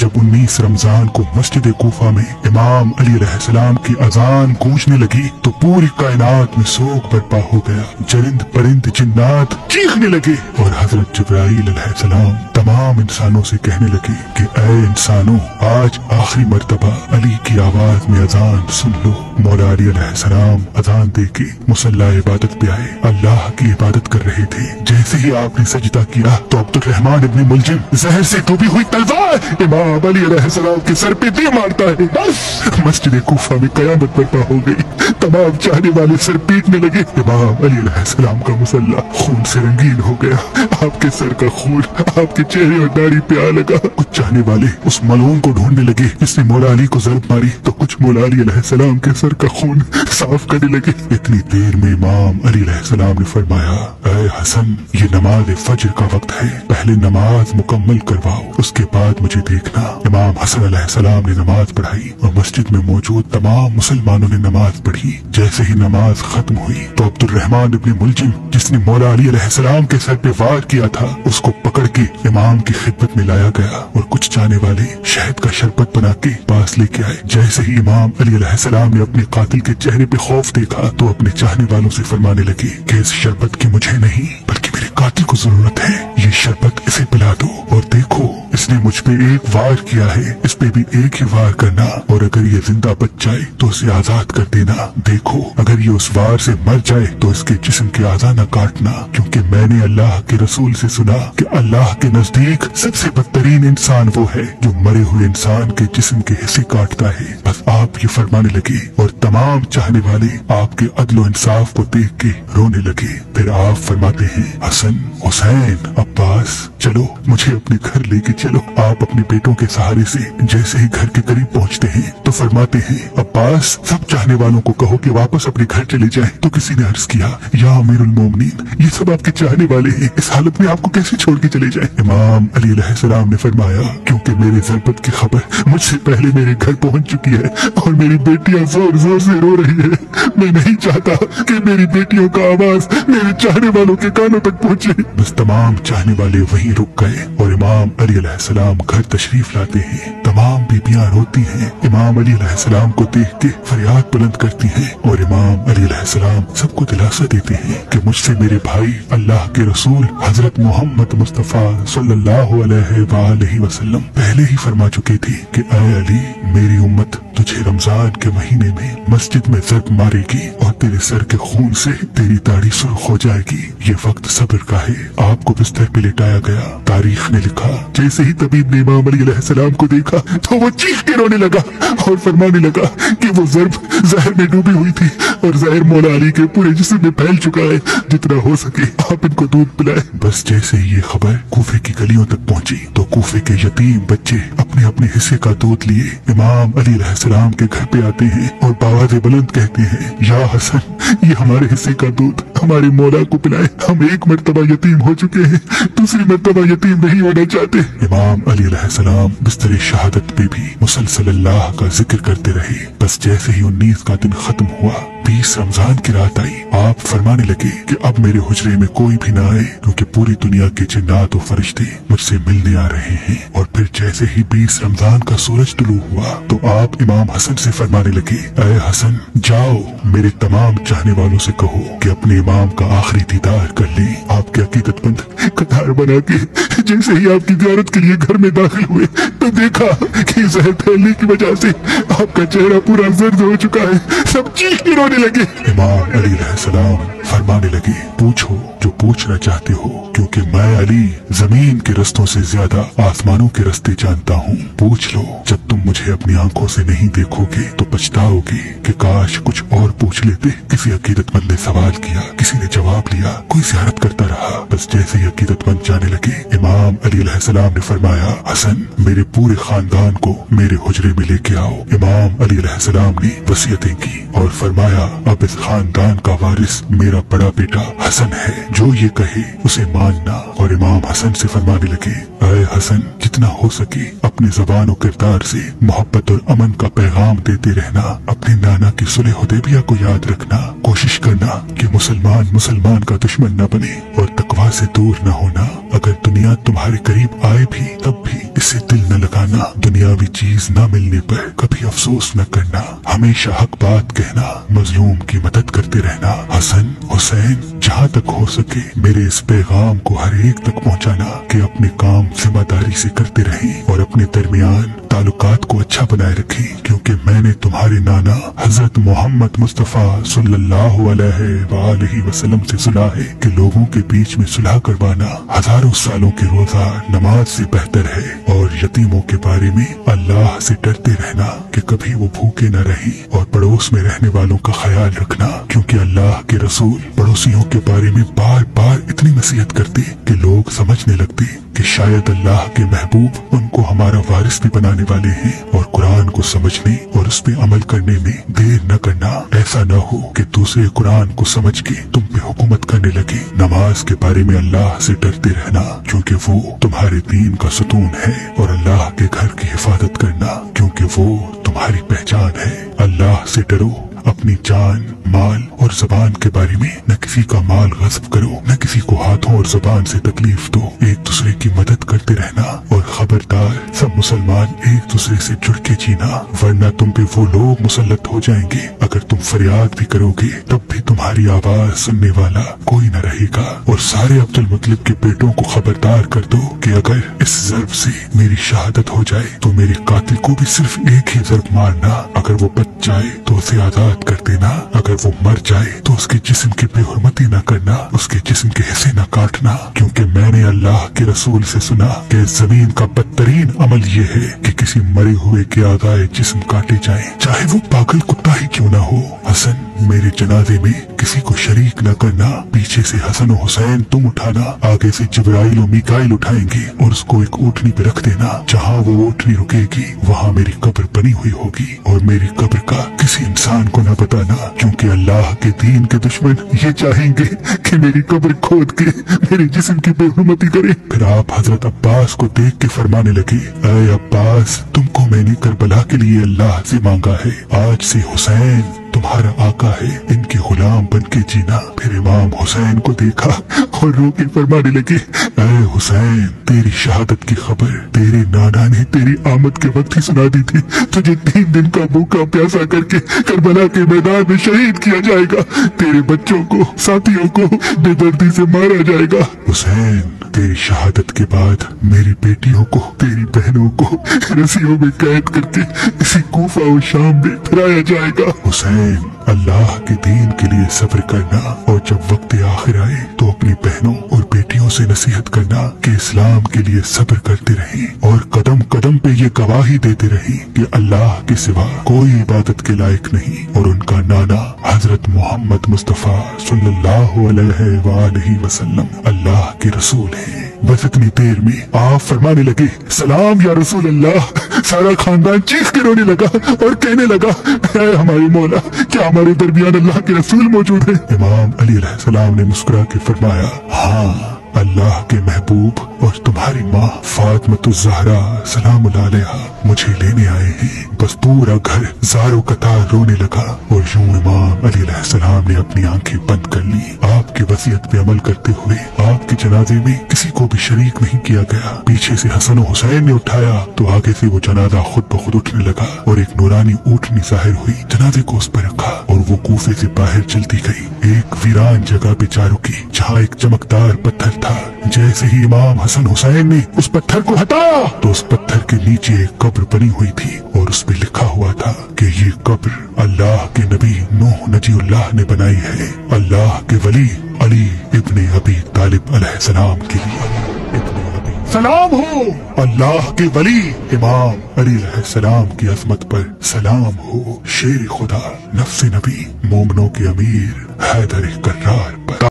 जब 19 रमजान को मस्जिद कूफा में इमाम अली अलैहिस्सलाम की अजान गूंजने लगी तो पूरी कायनात में सोग बर्पा हो गया। चरिंद परिंद जिन्नात चीखने लगे और हजरत जिब्राइल अलैहिस्सलाम तमाम इंसानों से कहने लगे कि ऐ इंसानों, आज आखिरी मर्तबा अली की आवाज में अजान सुन लो। मौला अली अलैहिस्सलाम अजान दे के मुसल्ला इबादत पे आए, अल्लाह की इबादत कर रहे थे। जैसे ही आपने सजदा किया तो अब्दुर्रहमान इब्न मुलजिम जहर से डूबी हुई तलवार इमाम अली अलैहिस्सलाम के सर पे दे मारता है। बस मस्जिद कूफा में कयामत बर्पा हो गई। तमाम चाहने वाले सर पीटने लगे। इमाम अली अलैहिस्सलाम का मुसल्ला खून से रंगीन हो गया। आपके सर का खून आपके चेहरे और दाढ़ी पे आ लगा। कुछ चाहने वाले उस मलून को ढूंढने लगे जिसने मौला अली को ज़रब मारी, तो कुछ मौला अली अलैहिस्सलाम के सर का खून साफ करने लगे। इतनी देर में इमाम अली अलैहिस्सलाम ने फरमाया, ऐ हसन, ये नमाज फज्र का वक्त है, पहले नमाज मुकम्मल करवाओ, उसके बाद मुझे देखना। इमाम हसन अलैहिस्सलाम ने नमाज पढ़ाई और मस्जिद में मौजूद तमाम मुसलमानों ने नमाज पढ़ी। जैसे ही नमाज खत्म हुई तो अब्दुर्रहमान इब्न मुलजिम, जिसने मौला अली अलैहिस्सलाम के सर पे वार किया था, उसको पकड़ के इमाम की खिदमत में लाया गया और कुछ चाहने वाले शहद का शरबत बना के पास लेके आए। जैसे ही इमाम अली अलैहिस्सलाम ने अपने कातिल के चेहरे पे खौफ देखा तो अपने चाहने वालों से फरमाने लगे कि इस शरबत की मुझे नहीं बल्कि मेरे कातिल को जरूरत है, ये शरबत इसे पिला दो। और देखो, इसने मुझ पे एक वार किया है, इस पे भी एक ही वार करना, और अगर ये जिंदा बच जाए तो उसे आजाद कर देना। देखो, अगर ये उस वार से मर जाए तो इसके जिस्म के आज़ा न काटना, क्योंकि मैंने अल्लाह के रसूल से सुना कि अल्लाह के नजदीक सबसे बदतरीन इंसान वो है जो मरे हुए इंसान के जिस्म के हिस्से काटता है। बस आप ये फरमाने लगे और तमाम चाहने वाले आपके अदलो इंसाफ को देख के रोने लगे। फिर आप फरमाते हैं, हसन, हुसैन, अब्बास, चलो मुझे अपने घर लेके चलो। आप अपने बेटों के सहारे से जैसे ही घर के करीब पहुंचते हैं तो फरमाते हैं, अब्बास, सब चाहने वालों को कहो कि वापस अपने घर चले जाएं। तो किसी ने अर्ज किया, या अमीरुल मोमिनीन, ये सब आपके चाहने वाले हैं, इस हालत में आपको कैसे छोड़ के चले जाएं? इमाम अली अलैहिस्सलाम ने फरमाया, क्योंकि मेरे ज़रबत की खबर मुझसे पहले मेरे घर पहुंच चुकी है और मेरी बेटियां जोर जोर से रो रही है। मैं नहीं चाहता कि मेरी बेटियों का आवाज मेरे चाहने वालों के कानों तक पहुंचे। बस तमाम चाहने वाले वहीं रुक गए और इमाम अली अलैहिस्सलाम घर तशरीफ लाते हैं। तमाम बीबियां रोती हैं, इमाम अली अलैहिस्सलाम को देख के फरियाद बुलंद करती हैं और इमाम अली अलैहिस्सलाम सबको दिलासा देते हैं कि मुझसे मेरे भाई अल्लाह के रसूल हजरत मोहम्मद मुस्तफा सल्लल्लाहु अलैहि वसल्लम पहले ही फरमा चुके थे कि ऐ अली, मेरी उम्मत तुझे रमजान के महीने में मस्जिद में ज़रब मारेगी और तेरे सर के खून से तेरी दाढ़ी सुर्ख हो जाएगी। ये वक्त सब्र का है। आपको बिस्तर पे लिटाया गया। तारीख ने लिखा, जैसे ही तबीब ने इमाम अली अलैहिस्सलाम को देखा तो वो चीख के रोने लगा और फरमाने लगा कि वो ज़रब जहर में डूबी हुई थी और जहर मौला अली के पूरे जिस्म में फैल चुका है। जितना हो सके आप इनको दूध पिलाए। बस जैसे ही ये खबर कूफे की गलियों तक पहुंची तो कूफे के यतीम बच्चे अपने अपने हिस्से का दूध लिए इमाम अली अलैहिस्सलाम के घर पे आते हैं और बावाज़े बुलंद कहते हैं, या हसन, ये हमारे हिस्से का दूध हमारे मौला को पिलाए। हम एक मर्तबा यतीम हो चुके हैं, दूसरी मर्तबा यतीम नहीं होना चाहते। इमाम अली अलैहिस्सलाम बिस्तर शहादत पे भी मुसलसल अल्लाह का जिक्र करते रहे। बस जैसे ही 19 का दिन खत्म हुआ, 20 रमजान की रात आई, आप फरमाने लगे कि अब मेरे हुजरे में कोई भी ना आए, क्योंकि पूरी दुनिया के जिन्नात और फरिश्ते मुझसे मिलने आ रहे हैं। और फिर जैसे ही 20 रमजान का सूरज तुलू हुआ तो आप इमाम हसन से फरमाने लगे, ऐ हसन, जाओ मेरे तमाम चाहने वालों से कहो कि अपने इमाम का आखिरी दीदार कर ले। आपके अकीदतमंद कतार बना के जैसे ही आपकी ज़ियारत के लिए घर में दाखिल हुए तो देखा कि जहर फैलने की वजह से आपका चेहरा पूरा जर्द हो चुका है। सब चीख के रोने लगे। इमाम अली अलैहिस्सलाम फरमाने लगे, पूछो जो पूछना चाहते हो, क्योंकि मैं अली जमीन के रस्तों से ज्यादा आसमानों के रस्ते जानता हूँ। पूछ लो। जब तुम मुझे अपनी आंखों से नहीं देखोगे तो पछताओगे कि काश कुछ और पूछ लेते। किसी अकीदतमंद ने सवाल किया, किसी ने जवाब लिया, कोई ज़ियारत करता रहा। बस जैसे ही अकीदतमंद जाने लगे, इमाम अली अलैहिस्सलाम ने फरमाया, हसन, मेरे पूरे खानदान को मेरे हुजरे में लेके आओ। इमाम अली अलैहिस्सलाम ने वसीयतें की और फरमाया, अब इस खानदान का वारिस मेरा बड़ा बेटा हसन है, जो ये कहे उसे मानना। और इमाम हसन से फरमाने लगे, आए हसन, जितना हो सके अपने ज़बान और किरदार से मोहब्बत और अमन का पैगाम देते रहना। अपने नाना की सुलह हुदैबिया को याद रखना। कोशिश करना कि मुसलमान मुसलमान का दुश्मन न बने और तकवा से दूर न होना। अगर दुनिया तुम्हारे करीब आए भी तब भी इसे दिल न लगाना। दुनियावी चीज न मिलने पर कभी अफसोस न करना। हमेशा हक बात कहना, मजलूम की मदद करते रहना। हसन, हुसैन, जहाँ तक हो सके मेरे इस पैगाम को हर एक तक पहुँचाना कि अपने काम जिम्मेदारी से करते रहें और अपने दरमियान ताल्लुकात को अच्छा बनाए रखें, क्योंकि मैंने तुम्हारे नाना हजरत मोहम्मद मुस्तफा सल्लल्लाहु अलैहि वसल्लम से सुना है कि लोगों के बीच में सुलह करवाना हजारों सालों के रोजा नमाज से बेहतर है। और यतीमों के बारे में अल्लाह से डरते रहना कि कभी वो भूखे न रहें और पड़ोस में रहने वालों का ख्याल रखना, क्योंकि अल्लाह के रसूल पड़ोसियों के बारे में बार बार इतनी नसीहत करते कि लोग समझने लगते कि शायद अल्लाह के महबूब उनको हमारा वारिस भी बनाने वाले हैं। और कुरान को समझने और उस पे अमल करने में देर न करना। ऐसा न हो कि दूसरे कुरान को समझ के तुम पे हुकूमत करने लगे। नमाज के बारे में अल्लाह से डरते रहना, क्योंकि वो तुम्हारे दीन का सुतून है। और अल्लाह के घर की हिफाजत करना, क्योंकि वो तुम्हारी पहचान है। अल्लाह से डरो। अपनी जान, माल और जबान के बारे में न किसी का माल गस्ब करो, न किसी को हाथों और जबान से तकलीफ दो। एक दूसरे की मदद करते रहना। और खबरदार, सब मुसलमान एक दूसरे से जुड़ के जीना, वरना तुम पे वो लोग मुसल्लत हो जाएंगे। अगर तुम फरियाद भी करोगे तब भी तुम्हारी आवाज सुनने वाला कोई न रहेगा। और सारे अब्दुल मुत्तलिब के बेटों को खबरदार कर दो कि अगर इस ज़र्ब से मेरी शहादत हो जाए तो मेरे कातिल को भी सिर्फ एक ही ज़र्ब मारना। अगर वो बच जाए तो उसे आजाद कर देना। अगर वो मर जाए तो उसके जिस्म की बेहुरमती न करना, उसके जिस्म के हिस्से न काटना, क्योंकि मैंने अल्लाह के रसूल से सुना कि जमीन का बदतरीन अमल ये है कि किसी मरे हुए के आगाए जिस्म काटे जाएं, चाहे वो पागल कुत्ता ही क्यों ना हो। हसन, मेरे जनाजे में किसी को शरीक न करना। पीछे से हसन और हुसैन तुम उठाना, आगे से जिब्राइल और मीकाइल उठाएंगे और उसको एक ऊँटनी पे रख देना। जहाँ वो ऊँटनी रुकेगी वहाँ मेरी कब्र बनी हुई होगी। और मेरी कब्र का किसी इंसान को न बताना, क्योंकि अल्लाह के दीन के दुश्मन ये चाहेंगे कि मेरी कब्र खोद के मेरे जिस्म की बेहुरमती करे। फिर आप हजरत अब्बास को देख के फरमाने लगे, ऐ अब्बास, तुमको मैंने करबला के लिए अल्लाह से मांगा है। आज से हुसैन तुम्हारा आका है, इनके गुलाम बन के जीना। फिर इमाम हुसैन को देखा और रो के फरमाने लगे, ऐ हुसैन, तेरी शहादत की खबर तेरे नाना ने तेरी आमद के वक्त ही सुना दी थी। तुझे 3 दिन का भूखा प्यासा करके करबला के मैदान में शहीद किया जाएगा। तेरे बच्चों को, साथियों को बेदर्दी से मारा जाएगा। हुसैन, तेरी शहादत के बाद मेरी बेटियों को, तेरी बहनों को रस्सियों में कैद करके इसी कूफा और शाम में फिराया जाएगा। हुसैन, अल्लाह के दीन के लिए सब्र करना और जब वक्त आखिर आए तो अपनी बहनों और बेटियों से नसीहत करना कि इस्लाम के लिए सब्र करते रहें और कदम कदम पे ये गवाही देते रहें कि अल्लाह के सिवा कोई इबादत के लायक नहीं। और उनका नाना हजरत मोहम्मद मुस्तफा सल्लल्लाहु अलैहि वसल्लम अल्लाह के रसूल हैं। बस इतनी देर में आप फरमाने लगे, सलाम या रसूल अल्लाह। सारा खानदान चीख के रोने लगा और कहने लगा, ऐ हमारे मौला, क्या हमारे दरमियान अल्लाह के रसूल मौजूद है? इमाम अली अलैहिस्सलाम ने मुस्कुरा के फरमाया, हाँ, अल्लाह के महबूब और तुम्हारी माँ फातिमा ज़हरा सलामुल्लाह अलैहा मुझे लेने आए हैं। बस पूरा घर ज़ारो कतार रोने लगा और यूं इमाम अली अलैहिस्सलाम ने अपनी आंखें बंद कर ली। आपकी वसीयत पे अमल करते हुए आपके जनाजे में किसी को भी शरीक नहीं किया गया। पीछे से हसन और हुसैन ने उठाया तो आगे से वो जनाजा खुद ब खुद उठने लगा और एक नूरानी ऊँटनी जाहिर हुई। जनाजे को उस पर रखा और वो कूफे से बाहर चलती गई। एक वीरान जगह पे जा रुकी जहाँ एक चमकदार पत्थर था। जैसे ही इमाम हसन हुसैन ने उस पत्थर को हटाया तो उस पत्थर के नीचे एक कब्र बनी हुई थी और उस पे लिखा हुआ था कि ये कब्र अल्लाह के नबी नूह नजीउल्लाह ने बनाई है, अल्लाह के वली अली इब्ने अबी तालिब अलैहिस्सलाम के लिए। सलाम हो अल्लाह के वली इमाम अली अलैहिस्सलाम की अजमत पर, सलाम हो शेर खुदा नफ्स नबी मोमनों के अमीर हैदर कर्रार पर।